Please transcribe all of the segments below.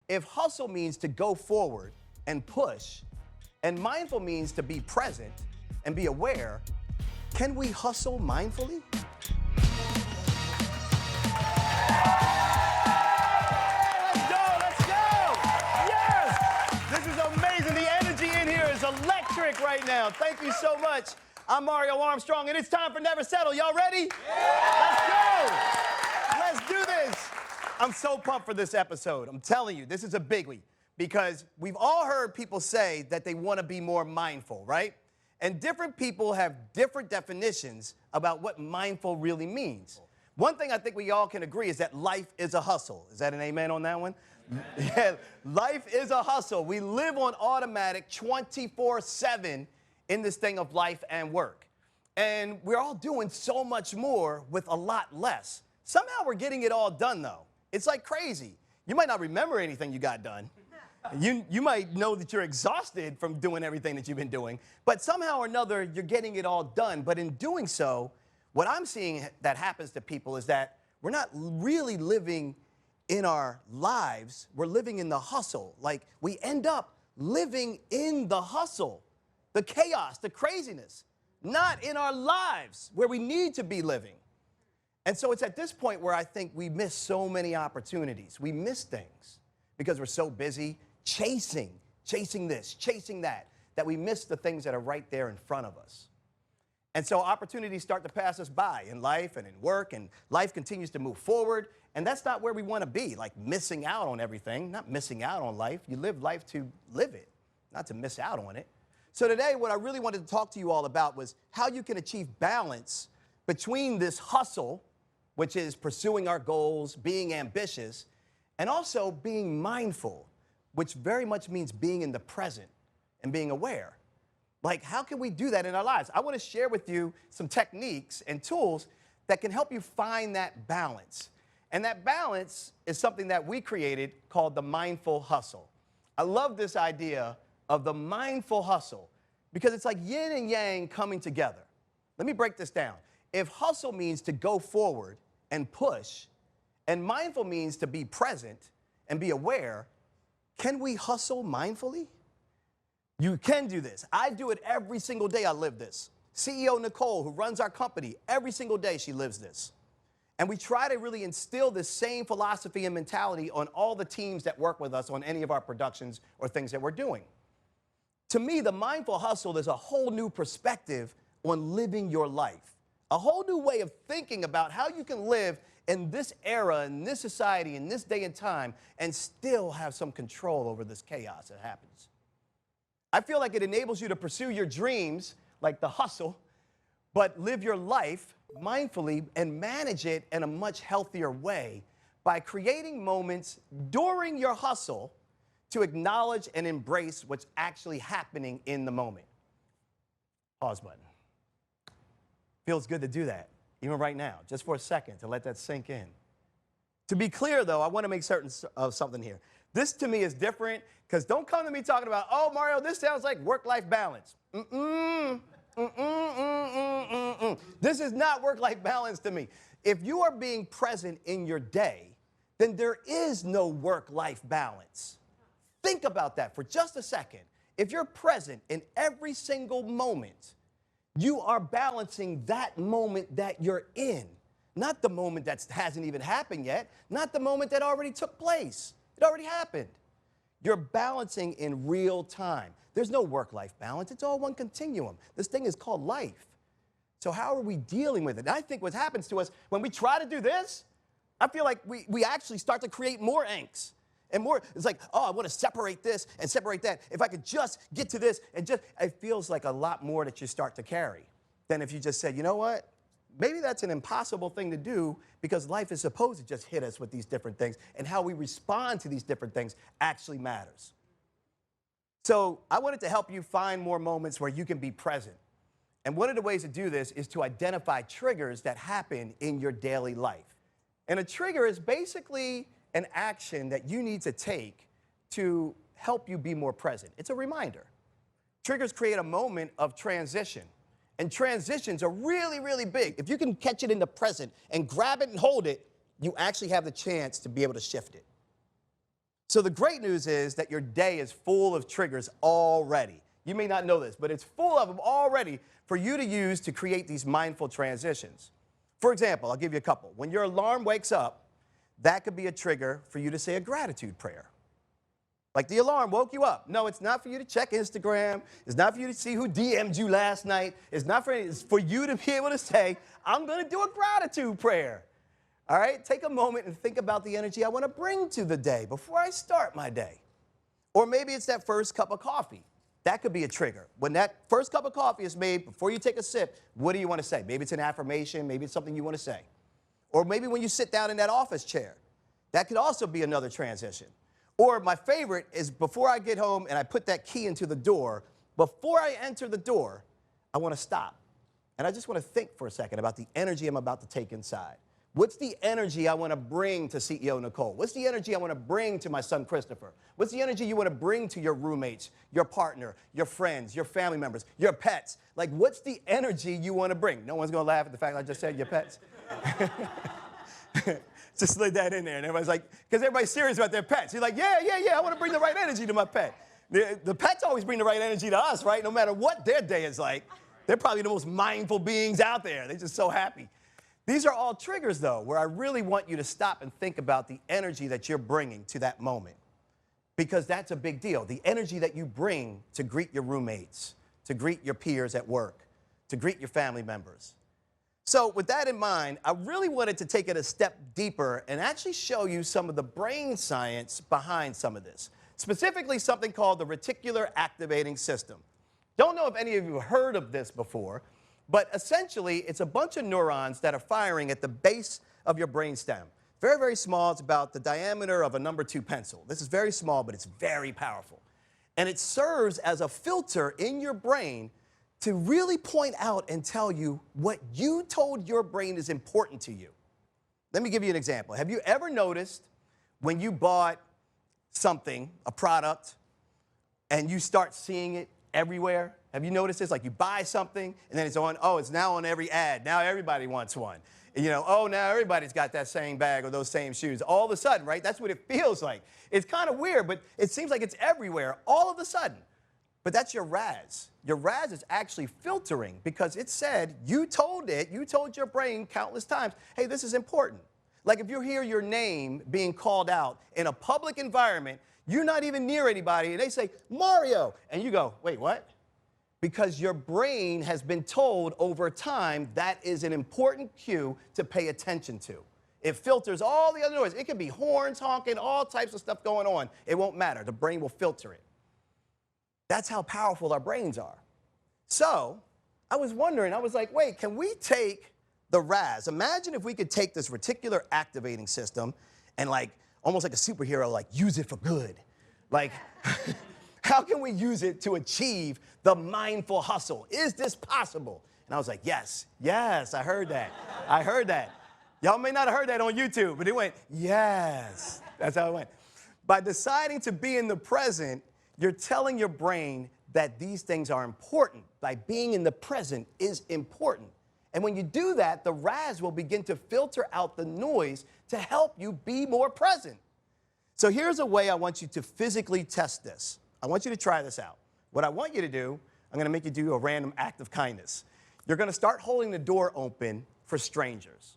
If hustle means to go forward and push, and mindful means to be present and be aware, can we hustle mindfully? Let's go! Yes! This is amazing. The energy in here is electric right now. Thank you so much. I'm Mario Armstrong, and it's time for Never Settle. Y'all ready? Yeah! Let's go! Let's do this. I'm so pumped for this episode. I'm telling you, this is a biggie because we've all heard people say that they want to be more mindful, right? And different people have different definitions about what mindful really means. One thing I think we all can agree is that life is a hustle. Is that an amen on that one? Yeah, life is a hustle. We live on automatic 24/7 in this thing of life and work. And we're all doing so much more with a lot less. Somehow we're getting it all done, though. It's like crazy. You might not remember anything you got done. You might know that you're exhausted from doing everything that you've been doing, but somehow or another, you're getting it all done. But in doing so, what I'm seeing that happens to people is that we're not really living in our lives. We're living in the hustle. Like, we end up living in the hustle, the chaos, the craziness, not in our lives where we need to be living. And so it's at this point where I think we miss so many opportunities. We miss things because we're so busy chasing this, chasing that we miss the things that are right there in front of us. And so opportunities start to pass us by in life and in work, and life continues to move forward. And that's not where we want to be, like missing out on everything, not missing out on life. You live life to live it, not to miss out on it. So today, what I really wanted to talk to you all about was how you can achieve balance between this hustle, which is pursuing our goals, being ambitious, and also being mindful, which very much means being in the present and being aware. Like, how can we do that in our lives? I want to share with you some techniques and tools that can help you find that balance. And that balance is something that we created called the mindful hustle. I love this idea of the mindful hustle because it's like yin and yang coming together. Let me break this down. If hustle means to go forward and push, and mindful means to be present and be aware, can we hustle mindfully? You can do this. I do it every single day. I live this. CEO Nicole, who runs our company, every single day she lives this. And we try to really instill this same philosophy and mentality on all the teams that work with us on any of our productions or things that we're doing. To me, the mindful hustle is a whole new perspective on living your life. A whole new way of thinking about how you can live in this era, in this society, in this day and time, and still have some control over this chaos that happens. I feel like it enables you to pursue your dreams, like the hustle, but live your life mindfully and manage it in a much healthier way by creating moments during your hustle to acknowledge and embrace what's actually happening in the moment. Pause button. Feels good to do that, even right now, just for a second, to let that sink in. To be clear, though, I want to make certain of something here. This, to me, is different, because don't come to me talking about, oh, Mario, this sounds like work-life balance. This is not work-life balance to me. If you are being present in your day, then there is no work-life balance. Think about that for just a second. If you're present in every single moment, you are balancing that moment that you're in, not the moment that hasn't even happened yet, not the moment that already took place. It already happened. You're balancing in real time. There's no work-life balance. It's all one continuum. This thing is called life. So how are we dealing with it? And I think what happens to us when we try to do this, I feel like we actually start to create more angst. And more, it's like, oh, I want to separate this and separate that. If I could just get to this and just, it feels like a lot more that you start to carry than if you just said, you know what? Maybe that's an impossible thing to do because life is supposed to just hit us with these different things, and how we respond to these different things actually matters. So I wanted to help you find more moments where you can be present. And one of the ways to do this is to identify triggers that happen in your daily life. And a trigger is basically an action that you need to take to help you be more present. It's a reminder. Triggers create a moment of transition. And transitions are really, really big. If you can catch it in the present and grab it and hold it, you actually have the chance to be able to shift it. So the great news is that your day is full of triggers already. You may not know this, but it's full of them already for you to use to create these mindful transitions. For example, I'll give you a couple. When your alarm wakes up, that could be a trigger for you to say a gratitude prayer. Like the alarm woke you up. No, it's not for you to check Instagram. It's not for you to see who DM'd you last night. It's not for it's for you to be able to say, I'm going to do a gratitude prayer. All right? Take a moment and think about the energy I want to bring to the day before I start my day. Or maybe it's that first cup of coffee. That could be a trigger. When that first cup of coffee is made, before you take a sip, what do you want to say? Maybe it's an affirmation. Maybe it's something you want to say. Or maybe when you sit down in that office chair. That could also be another transition. Or my favorite is before I get home and I put that key into the door, before I enter the door, I want to stop. And I just want to think for a second about the energy I'm about to take inside. What's the energy I want to bring to CEO Nicole? What's the energy I want to bring to my son Christopher? What's the energy you want to bring to your roommates, your partner, your friends, your family members, your pets? Like, what's the energy you want to bring? No one's going to laugh at the fact I just said your pets. Just slid that in there. And everybody's like, because everybody's serious about their pets. You're like, yeah, I want to bring the right energy to my pet. The pets always bring the right energy to us, right? No matter what their day is like. They're probably the most mindful beings out there. They're just so happy. These are all triggers, though, where I really want you to stop and think about the energy that you're bringing to that moment. Because that's a big deal. The energy that you bring to greet your roommates, to greet your peers at work, to greet your family members. So with that in mind, I really wanted to take it a step deeper and actually show you some of the brain science behind some of this, specifically something called the reticular activating system. Don't know if any of you have heard of this before, but essentially it's a bunch of neurons that are firing at the base of your brainstem. Very, very small. It's about the diameter of a number 2 pencil. This is very small, but it's very powerful. And it serves as a filter in your brain to really point out and tell you what you told your brain is important to you. Let me give you an example. Have you ever noticed when you bought something, a product, and you start seeing it everywhere? Have you noticed this? Like you buy something, and then it's on, oh, it's now on every ad. Now everybody wants one. You know, oh, now everybody's got that same bag or those same shoes. All of a sudden, right? That's what it feels like. It's kind of weird, but it seems like it's everywhere all of a sudden. But that's your RAS. Your RAS is actually filtering because it said, you told your brain countless times, hey, this is important. Like if you hear your name being called out in a public environment, you're not even near anybody, and they say, Mario, and you go, wait, what? Because your brain has been told over time that is an important cue to pay attention to. It filters all the other noise. It could be horns honking, all types of stuff going on. It won't matter. The brain will filter it. That's how powerful our brains are. So I was wondering, I was like, wait, can we take the RAS? Imagine if we could take this reticular activating system and like, almost like a superhero, like use it for good. Like, how can we use it to achieve the mindful hustle? Is this possible? And I was like, yes, I heard that. I heard that. Y'all may not have heard that on YouTube, but it went, yes. That's how it went. By deciding to be in the present, you're telling your brain that these things are important. By being in the present is important. And when you do that, the RAS will begin to filter out the noise to help you be more present. So here's a way I want you to physically test this. I want you to try this out. What I want you to do, I'm going to make you do a random act of kindness. You're going to start holding the door open for strangers.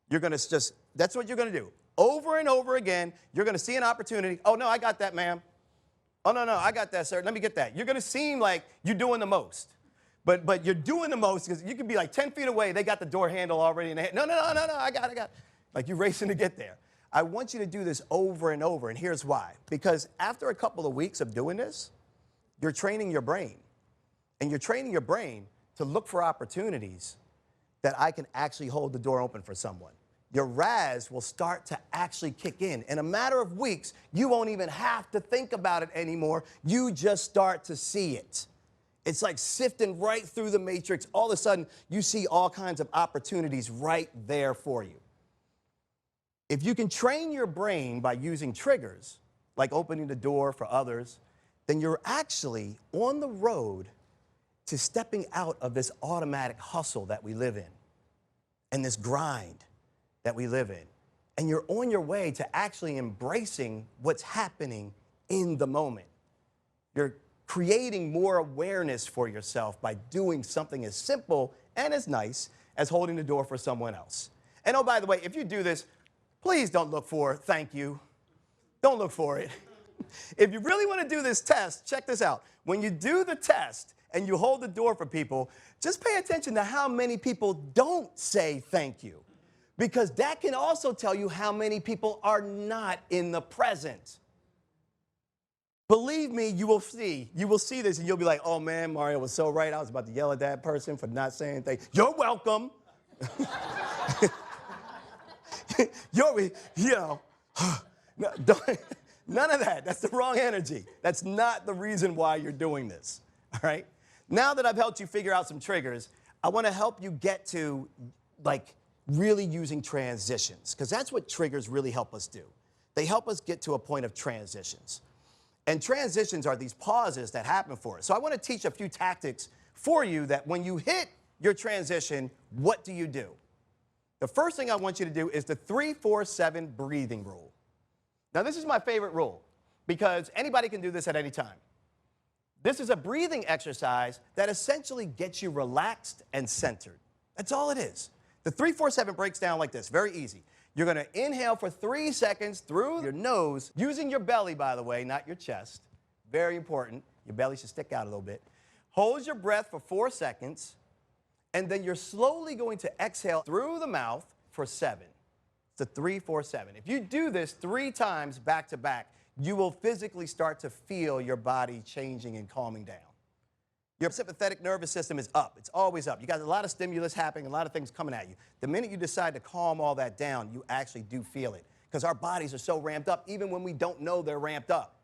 You're going to just, that's what you're going to do. Over and over again, you're going to see an opportunity. Oh, no, I got that, ma'am. Oh, no, I got that, sir. Let me get that. You're going to seem like you're doing the most. But you're doing the most because you could be like 10 feet away. They got the door handle already in the hand. No, I got it. Like you're racing to get there. I want you to do this over and over, and here's why. Because after a couple of weeks of doing this, you're training your brain. And you're training your brain to look for opportunities that I can actually hold the door open for someone. Your RAS will start to actually kick in. In a matter of weeks, you won't even have to think about it anymore. You just start to see it. It's like sifting right through the matrix. All of a sudden, you see all kinds of opportunities right there for you. If you can train your brain by using triggers, like opening the door for others, then you're actually on the road to stepping out of this automatic hustle that we live in and this grind that we live in. and you're on your way to actually embracing what's happening in the moment. You're creating more awareness for yourself by doing something as simple and as nice as holding the door for someone else. And oh, by the way, if you do this, please don't look for thank you. Don't look for it. If you really want to do this test, check this out. When you do the test and you hold the door for people, just pay attention to how many people don't say thank you, because that can also tell you how many people are not in the present. Believe me, you will see this and you'll be like, oh man, Mario was so right. I was about to yell at that person for not saying thank you. You're welcome. None of that. That's the wrong energy. That's not the reason why you're doing this, all right? Now that I've helped you figure out some triggers, I want to help you get to, like, really using transitions, because that's what triggers really help us do. They help us get to a point of transitions. And transitions are these pauses that happen for us. So I want to teach a few tactics for you that when you hit your transition, what do you do? The first thing I want you to do is the 3-4-7 breathing rule. Now, this is my favorite rule because anybody can do this at any time. This is a breathing exercise that essentially gets you relaxed and centered. That's all it is. The 3-4-7 breaks down like this, very easy. You're going to inhale for 3 seconds through your nose, using your belly, by the way, not your chest. Very important. Your belly should stick out a little bit. Hold your breath for 4 seconds, and then you're slowly going to exhale through the mouth for 7. It's a 3-4-7. If you do this 3 times back to back, you will physically start to feel your body changing and calming down. Your sympathetic nervous system is up. It's always up. You got a lot of stimulus happening, a lot of things coming at you. The minute you decide to calm all that down, you actually do feel it, because our bodies are so ramped up, even when we don't know they're ramped up.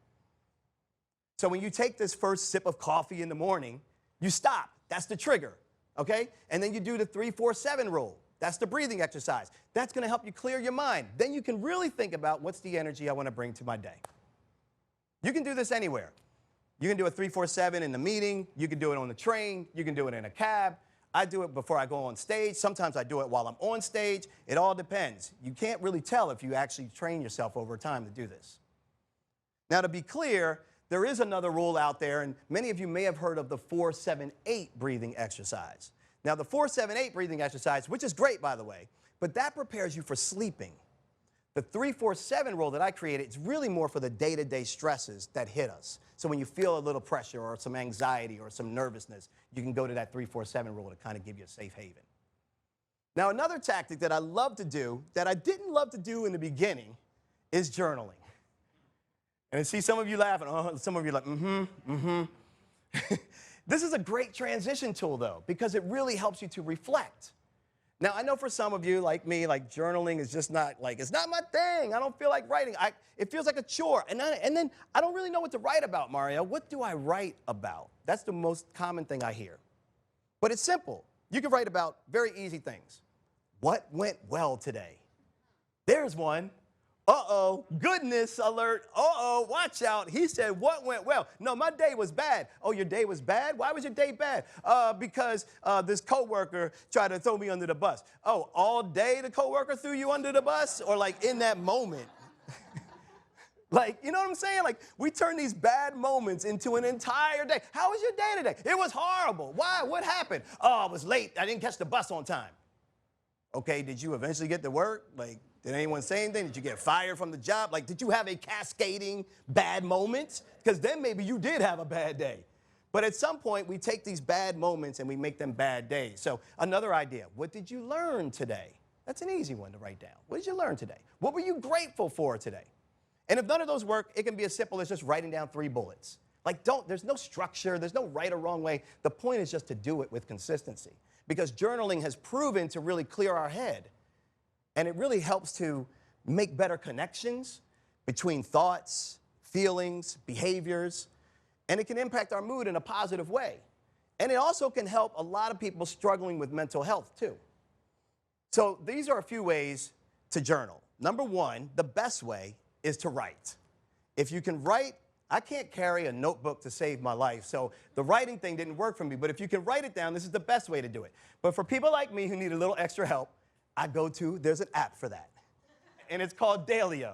So when you take this first sip of coffee in the morning, you stop. That's the trigger, okay? And then you do the 3-4-7 rule. That's the breathing exercise. That's going to help you clear your mind. Then you can really think about what's the energy I want to bring to my day. You can do this anywhere. You can do a 3-4-7 in the meeting. You can do it on the train. You can do it in a cab. I do it before I go on stage. Sometimes I do it while I'm on stage. It all depends. You can't really tell if you actually train yourself over time to do this. Now, to be clear, there is another rule out there, and many of you may have heard of the 4-7-8 breathing exercise. Now, the 4-7-8 breathing exercise, which is great, by the way, but that prepares you for sleeping. The 3-4-7 rule that I created is really more for the day-to-day stresses that hit us. So when you feel a little pressure or some anxiety or some nervousness, you can go to that 3-4-7 rule to kind of give you a safe haven. Now, another tactic that I love to do that I didn't love to do in the beginning is journaling. And I see some of you laughing. Oh, some of you are like, This is a great transition tool, though, because it really helps you to reflect. Now, I know for some of you, like me, like journaling is just not, like, it's not my thing. I don't feel like writing. It feels like a chore. And then I don't really know what to write about, Mario. What do I write about? That's the most common thing I hear. But it's simple. You can write about very easy things. What went well today? There's one. Uh-oh, goodness alert. Uh-oh, watch out. He said, what went well? No, my day was bad. Oh, your day was bad? Why was your day bad? Because this coworker tried to throw me under the bus. Oh, all day the coworker threw you under the bus? Or like in that moment? Like, you know what I'm saying? Like, we turn these bad moments into an entire day. How was your day today? It was horrible. Why? What happened? Oh, I was late. I didn't catch the bus on time. Okay, did you eventually get to work? Like, did anyone say anything? Did you get fired from the job? Like, did you have a cascading bad moment? Because then maybe you did have a bad day. But at some point, we take these bad moments and we make them bad days. So another idea, what did you learn today? That's an easy one to write down. What did you learn today? What were you grateful for today? And if none of those work, it can be as simple as just writing down 3 bullets. Like, there's no structure, there's no right or wrong way. The point is just to do it with consistency. Because journaling has proven to really clear our head. And it really helps to make better connections between thoughts, feelings, behaviors, and it can impact our mood in a positive way. And it also can help a lot of people struggling with mental health too. So these are a few ways to journal. Number 1, the best way is to write. If you can write, I can't carry a notebook to save my life, so the writing thing didn't work for me. But if you can write it down, this is the best way to do it. But for people like me who need a little extra help, there's an app for that. and it's called Dailyo.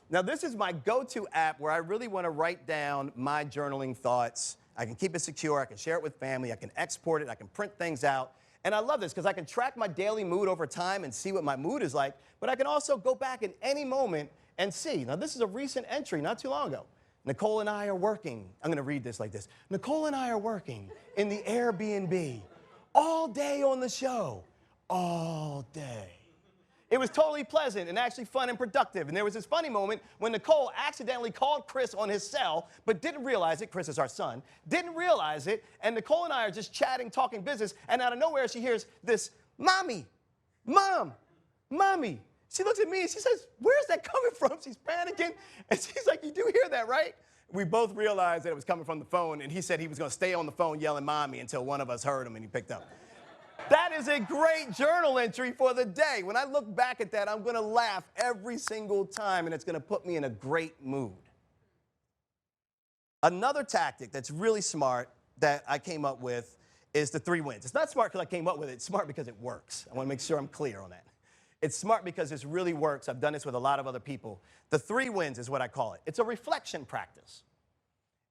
Now, this is my go-to app where I really want to write down my journaling thoughts. I can keep it secure, I can share it with family, I can export it, I can print things out. And I love this because I can track my daily mood over time and see what my mood is like, but I can also go back in any moment and see. Now, this is a recent entry not too long ago. Nicole and I are working. I'm going to read this like this. Nicole and I are working in the Airbnb all day on the show, all day. It was totally pleasant and actually fun and productive. And there was this funny moment when Nicole accidentally called Chris on his cell, but didn't realize it. Chris is our son. Didn't realize it. And Nicole and I are just chatting, talking business. And out of nowhere, she hears this, "Mommy, Mom, Mommy." She looks at me and she says, "Where's that coming from?" She's panicking. And she's like, "You do hear that, right?" We both realized that it was coming from the phone. And he said he was going to stay on the phone yelling "Mommy" until one of us heard him and he picked up. That is a great journal entry for the day. When I look back at that, I'm going to laugh every single time, and it's going to put me in a great mood. Another tactic that's really smart that I came up with is the 3 wins. It's not smart because I came up with it. It's smart because it works. I want to make sure I'm clear on that. It's smart because this really works. I've done this with a lot of other people. The 3 wins is what I call it. It's a reflection practice.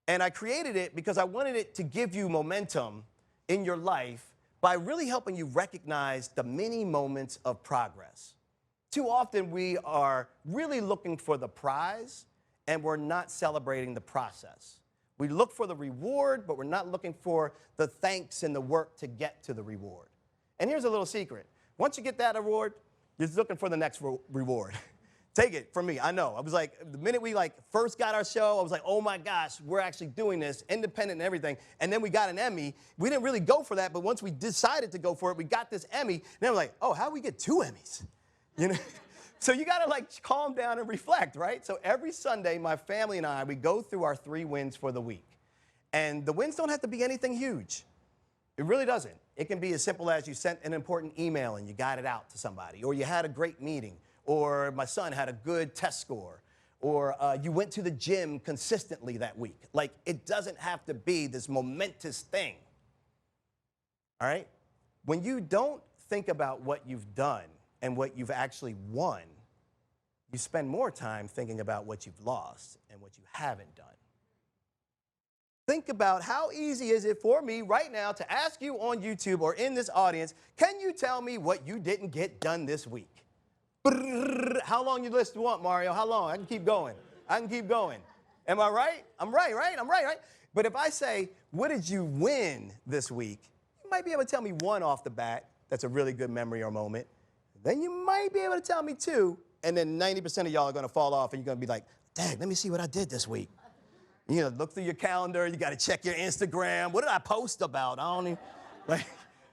And I created it because I wanted it to give you momentum in your life by really helping you recognize the many moments of progress. Too often we are really looking for the prize and we're not celebrating the process. We look for the reward, but we're not looking for the thanks and the work to get to the reward. And here's a little secret. Once you get that reward, you're looking for the next reward. Take it from me, I know. I was like, the minute we first got our show, I was like, oh my gosh, we're actually doing this, independent and everything. And then we got an Emmy. We didn't really go for that, but once we decided to go for it, we got this Emmy. And then we're like, oh, how do we get 2 Emmys? You know? So you gotta calm down and reflect, right? So every Sunday, my family and I, we go through our 3 wins for the week. And the wins don't have to be anything huge. It really doesn't. It can be as simple as you sent an important email and you got it out to somebody, or you had a great meeting, or my son had a good test score, or you went to the gym consistently that week. It doesn't have to be this momentous thing, all right? When you don't think about what you've done and what you've actually won, you spend more time thinking about what you've lost and what you haven't done. Think about how easy is it for me right now to ask you on YouTube or in this audience, can you tell me what you didn't get done this week? How long you list want, Mario? How long? I can keep going. I can keep going. Am I right? I'm right, right? I'm right, right? But if I say, what did you win this week? You might be able to tell me 1 off the bat. That's a really good memory or moment. Then you might be able to tell me 2, and then 90% of y'all are going to fall off, and you're going to be like, dang, let me see what I did this week. You know, look through your calendar. You got to check your Instagram. What did I post about? I don't even,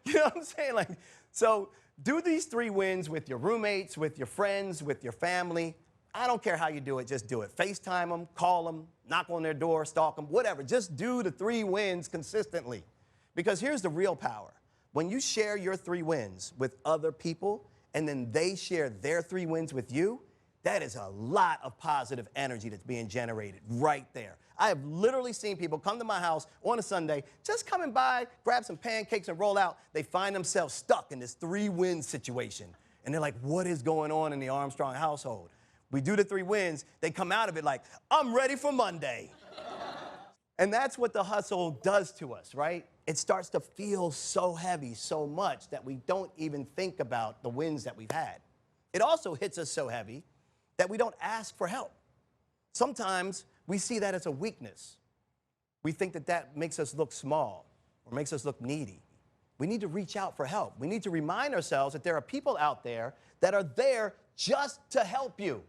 you know what I'm saying? So do these 3 wins with your roommates, with your friends, with your family. I don't care how you do it, just do it. FaceTime them, call them, knock on their door, stalk them, whatever. Just do the 3 wins consistently. Because here's the real power. When you share your 3 wins with other people, and then they share their 3 wins with you, that is a lot of positive energy that's being generated right there. I have literally seen people come to my house on a Sunday, just coming by, grab some pancakes and roll out. They find themselves stuck in this 3-win situation. And they're like, what is going on in the Armstrong household? We do the 3 wins. They come out of it like, I'm ready for Monday. And that's what the hustle does to us, right? It starts to feel so heavy, so much that we don't even think about the wins that we've had. It also hits us so heavy that we don't ask for help. Sometimes we see that as a weakness. We think that that makes us look small or makes us look needy. We need to reach out for help. We need to remind ourselves that there are people out there that are there just to help you.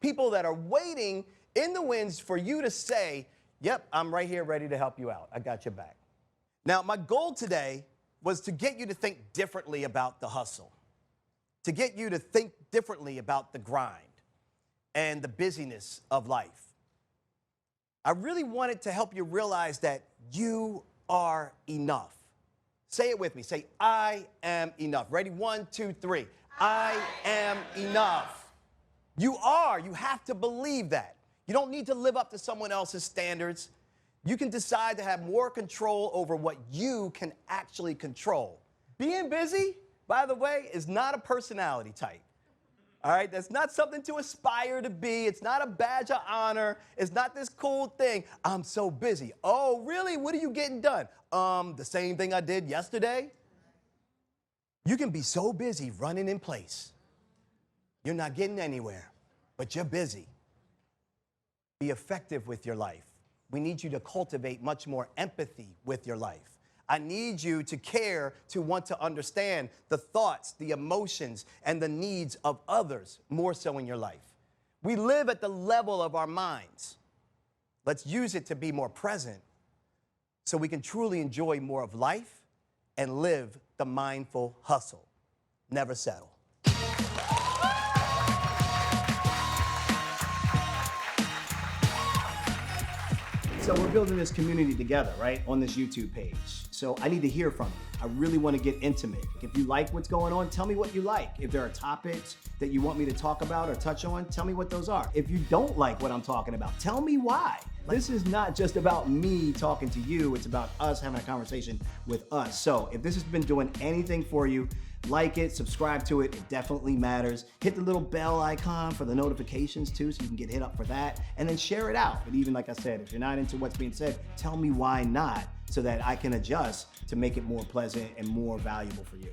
People that are waiting in the wings for you to say, yep, I'm right here ready to help you out. I got your back. Now, my goal today was to get you to think differently about the hustle, to get you to think differently about the grind and the busyness of life. I really wanted to help you realize that you are enough. Say it with me. Say, I am enough. Ready? 1, 2, 3. I am enough. You are. You have to believe that. You don't need to live up to someone else's standards. You can decide to have more control over what you can actually control. Being busy, by the way, is not a personality type. All right, that's not something to aspire to be. It's not a badge of honor. It's not this cool thing. I'm so busy. Oh, really? What are you getting done? The same thing I did yesterday. You can be so busy running in place. You're not getting anywhere, but you're busy. Be effective with your life. We need you to cultivate much more empathy with your life. I need you to care, to want to understand the thoughts, the emotions, and the needs of others more so in your life. We live at the level of our minds. Let's use it to be more present so we can truly enjoy more of life and live the mindful hustle. Never settle. So we're building this community together, right, on this YouTube page. So I need to hear from you. I really want to get intimate. If you like what's going on, tell me what you like. If there are topics that you want me to talk about or touch on, tell me what those are. If you don't like what I'm talking about, tell me why. This is not just about me talking to you. It's about us having a conversation with us. So if this has been doing anything for you, like it, subscribe to it. It definitely matters. Hit the little bell icon for the notifications too, so you can get hit up for that. And then share it out. But even like I said, if you're not into what's being said, tell me why not, so that I can adjust to make it more pleasant and more valuable for you.